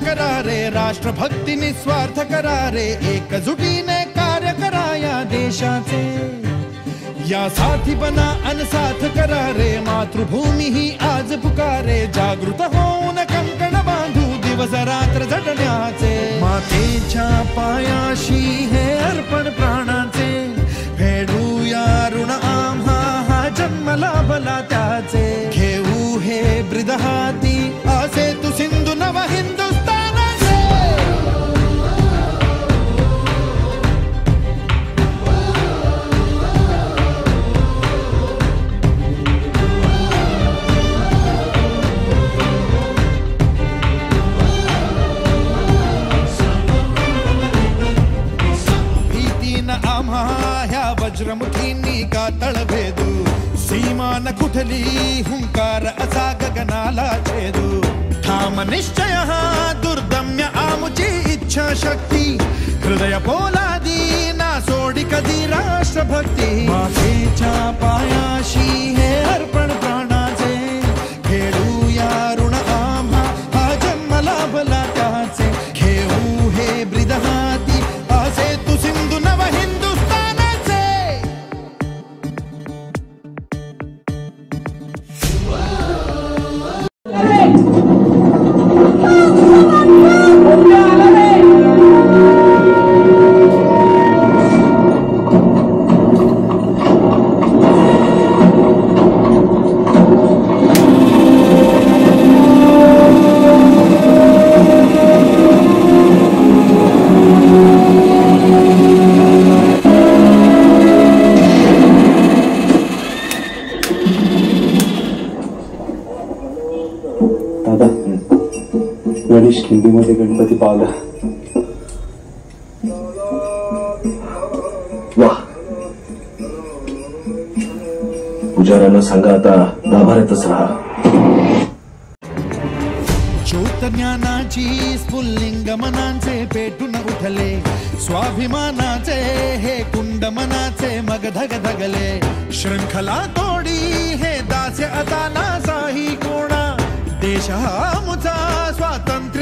करारे, राष्ट्रभक्ती निस्वार्थ करारे, एकजुटीने कार्य करा या देशाचे। या साथी बना अनसाथ करारे, मातृभूमी ही आज पुकारे, जागृत होऊन कंकण बांधू दिवस रात्र झटण्याचे। मातेच्या पायाशी हे अर्पण प्राणाचे, फेडूया ऋण आम्हा हा जन्म लाभला त्याचे। घेऊ हे ब्रिद हाती असे तू सिंधू नव हिंदुस्थानाचे। आम्हा ह्या वज्रमुठींनी का तळभेदू, सीमा न कुठली हुंकार असा गगनाला छेदू। ठाम निश्चय हा दुर्दम्य आमुची इच्छा शक्ती, हृदय पोलादी ना सोडी कधी राष्ट्रभक्ती। मातेच्या पायाशी हे अर्पण प्राणाचे, फेडूया ऋण आम्हा हा जन्म लाभला त्याचे। घेऊ हे ब्रिद हाती असे तू सिंधू नव हिंदुस्थानाचे। गणेश खिंडीमध्ये गणपती पावला। वाह, पुजाऱ्यांना सांगा आता गाभाऱ्यातच राहा। ज्योत ज्ञानाची स्फुल्लिंग मनांचे पेटून उठले, स्वाभिमानाचे हे कुंड मनाचे मग धगधगले। शृंखला तोडी हे दास्य आता नासाही कोणा, देश हा मुचा स्वातंत्र्य